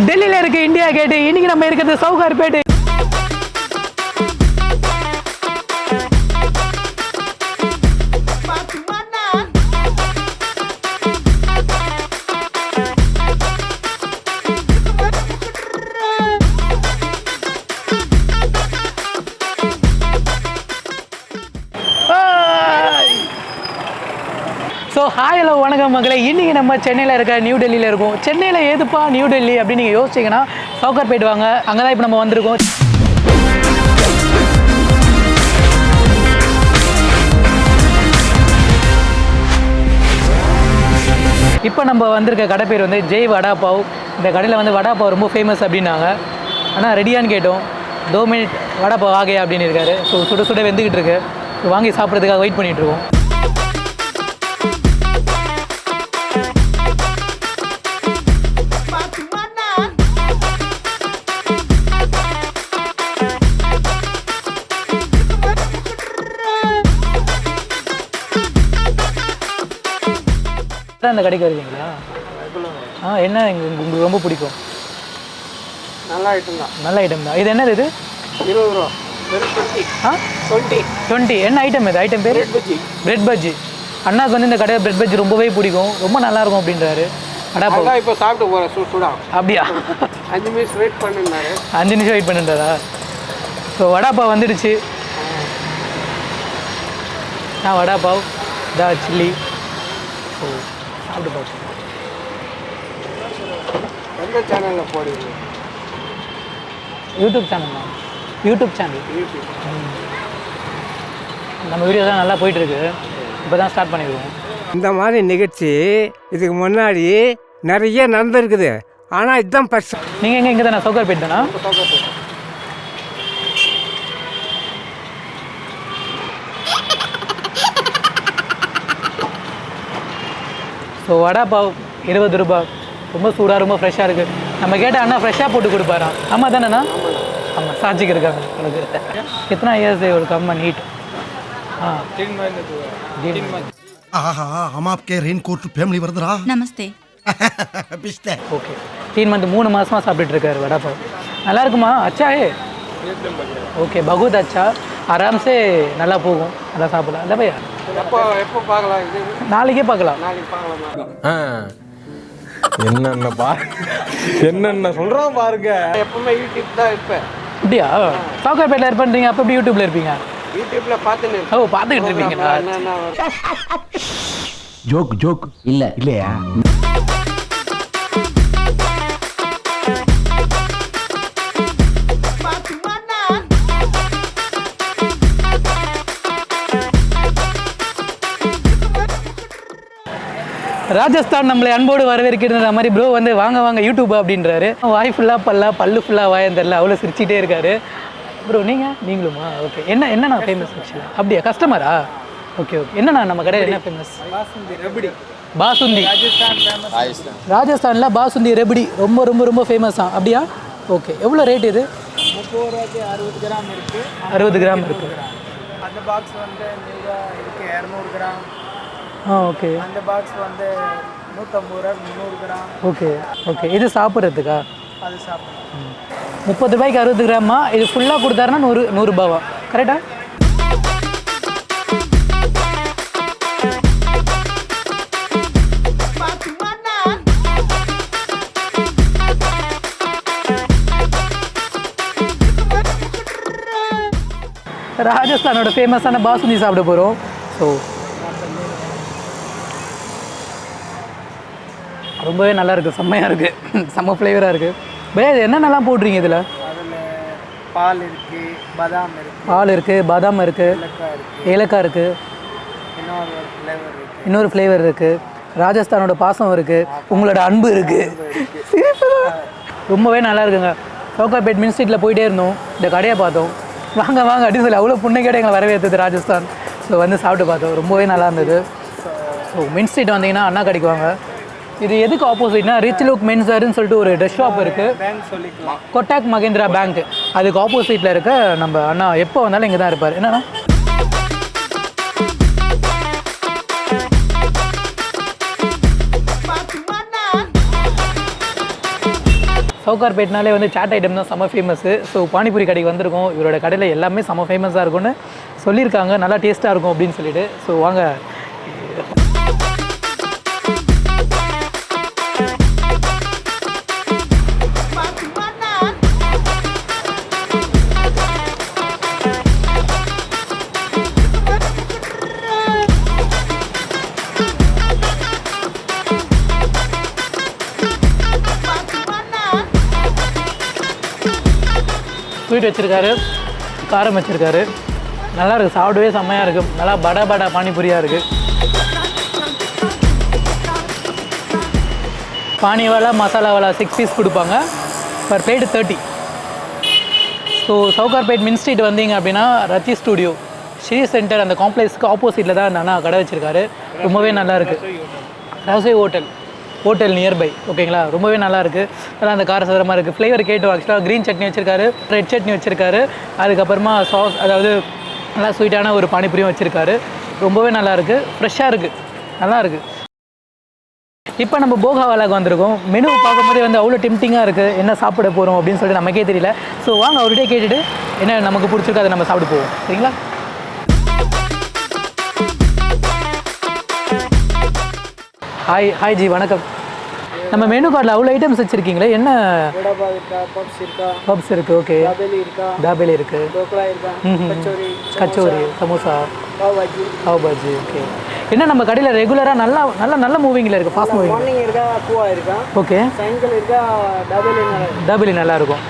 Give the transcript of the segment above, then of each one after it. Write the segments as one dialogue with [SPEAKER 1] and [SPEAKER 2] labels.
[SPEAKER 1] டெல்லியில் இருக்க இந்தியா கேட்டு. இன்னைக்கு நம்ம இருக்கிறது சவுகார்பேட்டு. ஸோ ஹாய் ஹலோ வணக்கம் மக்களை. இன்றைக்கி நம்ம சென்னையில் இருக்க நியூ டெல்லியில் இருக்கோம். சென்னையில் ஏதுப்பா நியூ டெல்லி அப்படின்னு நீங்கள் யோசிச்சிங்கன்னா சவுகார்பேட் வாங்க. அங்கே தான் இப்போ நம்ம வந்திருக்கோம். இப்போ நம்ம வந்திருக்க கடை பேர் வந்து ஜெய் வடா பாவ். இந்த கடையில் வந்து வடா பாவ் ரொம்ப ஃபேமஸ் அப்படின்னாங்க. ஆனால் ரெடியான்னு கேட்டோம். 2 மினிட் வடா பாவ் ஆகே அப்படின்னு இருக்காரு. ஸோ சுட சுட வெந்துக்கிட்டு இருக்கு. வாங்கி சாப்பிட்றதுக்காக வெயிட் பண்ணிகிட்ருக்கோம். அந்த கடைக்கு வருவீங்களா? என்ன உங்களுக்கு ரொம்ப பிடிக்கும்?
[SPEAKER 2] நல்ல ஐட்டம் தான்.
[SPEAKER 1] நல்ல ஐட்டம் தான். இது என்னது? இது
[SPEAKER 2] 20 ரூபா.
[SPEAKER 1] 20. என்ன ஐட்டம் இது? ஐட்டம் பேர் பிரெட் பஜ்ஜி. அண்ணாக்கு வந்து இந்த கடையில் பிரெட் பஜ்ஜி ரொம்பவே பிடிக்கும், ரொம்ப நல்லாயிருக்கும் அப்படின்றாரு.
[SPEAKER 2] அதான் இப்போ சாப்பிட்டு போகிறேன் சூடா.
[SPEAKER 1] அப்படியா?
[SPEAKER 2] 5 நிமிஷம் வெயிட் பண்ணிருந்தாரு.
[SPEAKER 1] 5 நிமிஷம் வெயிட் பண்ணிட்டாரா? ஸோ வடாப்பாவ் வந்துடுச்சு. வடாப்பாவ் தா சில்லி. ஸோ சாப்பிட்டு பார்த்து
[SPEAKER 2] எந்த சேனலில் போடுவீங்க?
[SPEAKER 1] யூடியூப் சேனல் தான். YouTube channel. நம்ம வீடியோ தான் நல்லா போயிட்டுருக்கு. இப்போ தான் ஸ்டார்ட் பண்ணிடுவோம்.
[SPEAKER 2] இந்த மாதிரி நிகழ்ச்சி இதுக்கு முன்னாடி நிறைய நடந்துருக்குது. ஆனால் இதுதான் ஃபர்ஸ்ட்.
[SPEAKER 1] நீங்கள் எங்கே? இங்கே தானே சவுகார்பேட் தானா? ஸோ வடாப்பாவ் 20 ரூபா. ரொம்ப சூடாக, ரொம்ப ஃப்ரெஷ்ஷாக இருக்குது. நம்ம கேட்டால் அண்ணா ஃப்ரெஷ்ஷாக போட்டு கொடுப்பாராம். ஆமாம் தானேண்ணா? ஆமாம், சாட்சிக்கு இருக்காங்க உனக்கு. कितना इयर्स है और कम हीट? हाँ
[SPEAKER 2] 3 महीने.
[SPEAKER 3] हम आपके रेनकोट फैमिली वर्दरा
[SPEAKER 4] நமஸ்தே.
[SPEAKER 3] पिस्ते
[SPEAKER 1] ஓகே. 3 மந்த் 3 மாதமாக சாப்பிட்டுட்டு இருக்காரு வடாப்பாவ். நல்லா இருக்குமா? அச்சா ஹே? ஓகே, பகுத் அச்சா. ஆராம்சே நல்லா போகும். நல்லா சாப்பிடலாம் இல்லை பையா?
[SPEAKER 2] எப்போ பார்க்கலாம்? இது
[SPEAKER 1] நாளைக்கே பார்க்கலாம்.
[SPEAKER 2] நாளைக்கு பார்க்கலாமா?
[SPEAKER 5] என்னென்ன சொல்றான் பாருங்க.
[SPEAKER 2] எப்பவுமே யூடியூப் தான் இருப்பேன்.
[SPEAKER 1] அப்படியா? சவுகார்பேட்டில் இருப்பேன்றீங்க, அப்போ எப்படி யூடியூப்பில் இருப்பீங்க?
[SPEAKER 2] யூடியூப்ல பார்த்துன்னு
[SPEAKER 1] ஓ, பார்த்துக்கிட்டு இருப்பீங்களா?
[SPEAKER 3] जोक जोक இல்லையா?
[SPEAKER 1] ராஜஸ்தான் நம்மளை அன்போடு வரவேற்கிற மாதிரி ப்ரோ வந்து வாங்க வாங்க யூடியூப் அப்படின்றாரு. வாய் ஃபுல்லாக பல்லு ஃபுல்லாக வாயம் தெரில, அவ்வளோ சிரிச்சிட்டே இருக்காரு. ப்ரோ நீங்களுமா? ஓகே. என்னண்ணா ஃபேமஸ் ஆக்சுவலாக? அப்படியா? கஸ்டமரா? ஓகே. என்னண்ணா நம்ம கடையில் என்ன ஃபேமஸ்? பாசுந்தி. ராஜஸ்தானில் பாசுந்தி ரெபடி ரொம்ப ரொம்ப ரொம்ப ஃபேமஸா? அப்படியா? ஓகே. எவ்வளோ ரேட் இது?
[SPEAKER 2] 30 ரூபாய்க்கு 60 கிராம் இருக்குது.
[SPEAKER 1] 60 கிராம் இருக்குது.
[SPEAKER 2] அந்த பாக்ஸ் வந்து 200 கிராம்.
[SPEAKER 1] ஓகே.
[SPEAKER 2] அந்த பாக்ஸ் வந்து 150 ரூபா 300 கிராம்.
[SPEAKER 1] ஓகே. இது சாப்பிட்றதுக்கா?
[SPEAKER 2] அது சாப்பிடும்.
[SPEAKER 1] 30 ரூபாய்க்கு 60 கிராமா? இது ஃபுல்லாக கொடுத்தாருன்னா 100 ரூபாவா? கரெக்டா? ராஜஸ்தானோட ஃபேமஸான பாசுந்தி சாப்பிட போகிறோம். ஸோ ரொம்பவே நல்லா இருக்குது, செம்மையாக இருக்குது, செம்ம ஃப்ளேவராக இருக்குது. பையா இது என்னென்னலாம் போடுறீங்க இதில்?
[SPEAKER 2] அதில் பால் இருக்குது, பாதாம் இருக்குது,
[SPEAKER 1] பால் இருக்குது, பாதாம் இருக்குது, ஏலக்காய் இருக்குது, இன்னொரு ஃப்ளேவர் இருக்குது, ராஜஸ்தானோட பாசம் இருக்குது, உங்களோட அன்பு இருக்குது. ரொம்பவே நல்லா இருக்குங்க. சவுகார்பேட் மின் ஸ்ட்ரீட்டில் போயிட்டே இருந்தோம், இந்த கடையை பார்த்தோம். வாங்க அப்படின்னு சொல்லி அவ்வளோ புண்ணைக்கேட எங்களை வரவேற்றது ராஜஸ்தான். ஸோ வந்து சாப்பிட்டு பார்த்தோம், ரொம்பவே நல்லா இருந்தது. ஸோ மின் ஸ்ட்ரீட் வந்தீங்கன்னா அண்ணா கடைக்கு வாங்க. இது எதுக்கு ஆப்போசிட்னா ரிச் லுக் மென்ஸர்னு சொல்லிட்டு ஒரு ட்ரெஸ் ஷாப் இருக்குது, கொட்டாக் மகேந்திரா பேங்க். அதுக்கு ஆப்போசிட்டில் இருக்க நம்ம அண்ணா எப்போ வந்தாலும் இங்கே தான் இருப்பார். என்னன்னா சவுகார்பேட்னாலே வந்து சாட் ஐட்டம் தான் செம்ம ஃபேமஸ்ஸு. ஸோ பானிபூரி கடைக்கு வந்திருக்கோம். இவரோட கடையில் எல்லாமே செம்ம ஃபேமஸாக இருக்கும்னு சொல்லியிருக்காங்க, நல்லா டேஸ்ட்டாக இருக்கும் அப்படின்னு சொல்லிட்டு. ஸோ வாங்க. ஸ்வீட் வச்சுருக்காரு, காரம் வச்சுருக்காரு, நல்லா இருக்குது, சாப்பிடவே செம்மையாக இருக்குது. நல்லா படா பானிபூரியாக இருக்குது. பானிவாலா மசாலாவாலா 6 பீஸ் கொடுப்பாங்க, பர் பிளேட்டு 30. ஸோ சவுகார்பேட் மின் ஸ்ட்ரீட் வந்தீங்க அப்படின்னா ரத்தி ஸ்டூடியோ ஸ்ரீ சென்டர் அந்த காம்ப்ளெக்ஸ்க்கு ஆப்போசிட்டில் தான் அண்ணா கடை வச்சுருக்காரு. ரொம்பவே நல்லா இருக்குது. ரசோய் ஹோட்டல் நியர்பை, ஓகேங்களா? ரொம்பவே நல்லா இருக்குது. நல்லா அந்த கார சதுரமாக இருக்குது. ஃப்ளேவர் கேட்டோம். ஆக்சுவலாக க்ரீன் சட்னி வச்சுருக்காரு, ரெட் சட்னி வச்சுருக்காரு, அதுக்கப்புறமா சாஸ், அதாவது நல்லா ஸ்வீட்டான ஒரு பானிபூரியும் வச்சுருக்காரு. ரொம்பவே நல்லா இருக்குது, ஃப்ரெஷ்ஷாக இருக்குது, நல்லா இருக்குது. இப்போ நம்ம போகாவாலாக்கு வந்திருக்கோம். மெனு பார்க்கும்போதே வந்து அவ்வளோ டெம்டிங்காக இருக்குது. என்ன சாப்பிட போகிறோம் அப்படின்னு சொல்லிட்டு நமக்கே தெரியல. ஸோ வாங்க அவர்கிட்டே கேட்டுட்டு என்ன நமக்கு பிடிச்சிருக்கோ அதை நம்ம சாப்பிட்டு போவோம், சரிங்களா? ஹாய் ஜி, வணக்கம். நம்ம மெனு கார்டில் அவ்வளோ ஐட்டம்ஸ் வச்சுருக்கீங்களே, என்ன? பப்ஸ் இருக்குது, ஓகே. தாபேலி இருக்குது, கச்சோரி, சமோசா, பாவ் பாஜி, ஓகே. என்ன நம்ம கடையில் ரெகுலராக நல்ல மூவிங்கில் இருக்குது, ஃபாஸ்ட் மூவிங். ஓகே. தாபேலி நல்லாயிருக்கும்,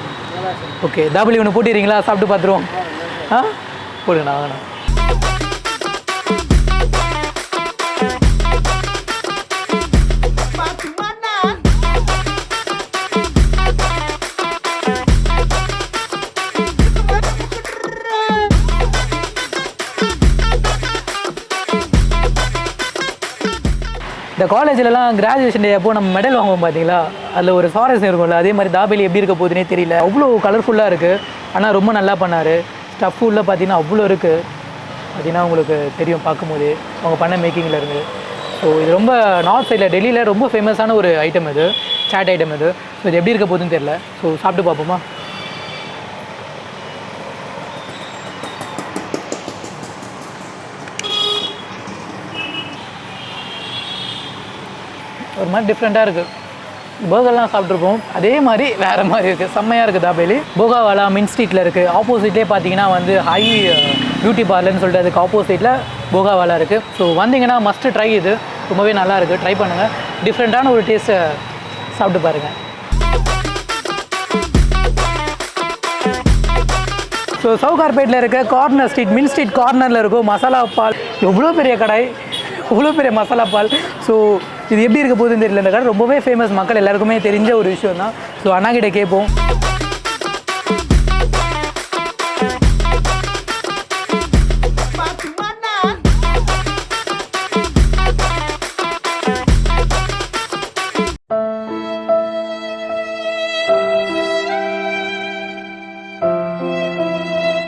[SPEAKER 1] ஓகே. தாபேலி ஒன்று போட்டிடுறீங்களா? சாப்பிட்டு பார்த்துருவோம். போடுங்கண்ணா, வாங்கண்ணா. இந்த காலேஜிலலாம் கிராஜுவேஷன் டே அப்போ நம்ம மெடல் வாங்குவோம் பார்த்தீங்களா, அதில் ஒரு சுவாரஸ்யம் இருக்கும்ல, அதே மாதிரி தாபேலி எப்படி இருக்க போகுதுன்னே தெரியல. அவ்வளோ கலர்ஃபுல்லாக இருக்குது, ஆனால் ரொம்ப நல்லா பண்ணார். ஸ்டஃப் உள்ள பார்த்தீங்கன்னா அவ்வளோ இருக்குது. பார்த்தீங்கன்னா உங்களுக்கு தெரியும் பார்க்கும்போது அவங்க பண்ண மேக்கிங்கில் இருந்து. ஸோ இது ரொம்ப நார்த் சைடில் டெல்லியில் ரொம்ப ஃபேமஸான ஒரு ஐட்டம் இது, சாட் ஐட்டம் இது. ஸோ இது எப்படி இருக்க போகுதுன்னு தெரியல. ஸோ சாப்பிட்டு பார்ப்போமா? ஒரு மாதிரி டிஃப்ரெண்ட்டாக இருக்குது. பர்கர்லாம் சாப்பிட்ருப்போம், அதே மாதிரி வேறு மாதிரி இருக்குது, செம்மையாக இருக்குது தாபேலி. போகாவாலா மின் ஸ்ட்ரீட்டில் இருக்குது. ஆப்போசிட்லேயே பார்த்தீங்கன்னா வந்து ஹை பியூட்டி பார்லர்னு சொல்லிட்டு அதுக்கு ஆப்போசிட்டில் போகாவாலா இருக்குது. ஸோ வந்தீங்கன்னா மஸ்ட்டு ட்ரை, இது ரொம்பவே நல்லா இருக்குது, ட்ரை பண்ணுங்கள். டிஃப்ரெண்ட்டான ஒரு டேஸ்ட்டை சாப்பிட்டு பாருங்கள். ஸோ சவுகார்பேட்டில் இருக்க கார்னர் ஸ்ட்ரீட், மின் ஸ்ட்ரீட் கார்னரில் இருக்கும் மசாலா பால். எவ்வளோ பெரிய கடை, இவ்வளோ பெரிய மசாலா பால். ஸோ இது எப்படி இருக்க போகுதுன்னு தெரியல. இந்த கடை ரொம்பவே ஃபேமஸ், மக்கள் எல்லாருக்குமே தெரிஞ்ச ஒரு விஷயம் தான். ஸோ அண்ணாக்கிட்ட கேட்போம்.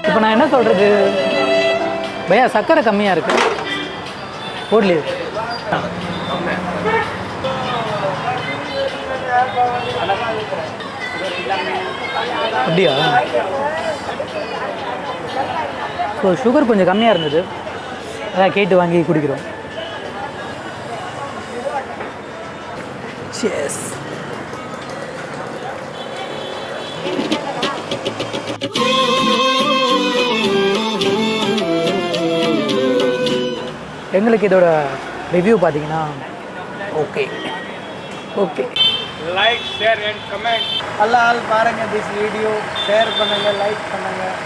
[SPEAKER 1] இப்போ நான் என்ன சொல்கிறது பையா, சர்க்கரை கம்மியாக இருக்குது, போடலையே. அப்படியா? ஸோ சுகர் கொஞ்சம் கம்மியாக இருந்தது, அதான் கேட்டு வாங்கி குடிக்கிறோம். Cheers. எங்களுக்கு இதோட ரிவ்யூ பார்த்தீங்கன்னா okay.
[SPEAKER 2] Like, share and comment.
[SPEAKER 4] எல்லாரும் பாருங்கள் திஸ் வீடியோ, ஷேர் பண்ணுங்கள், லைக் பண்ணுங்கள்.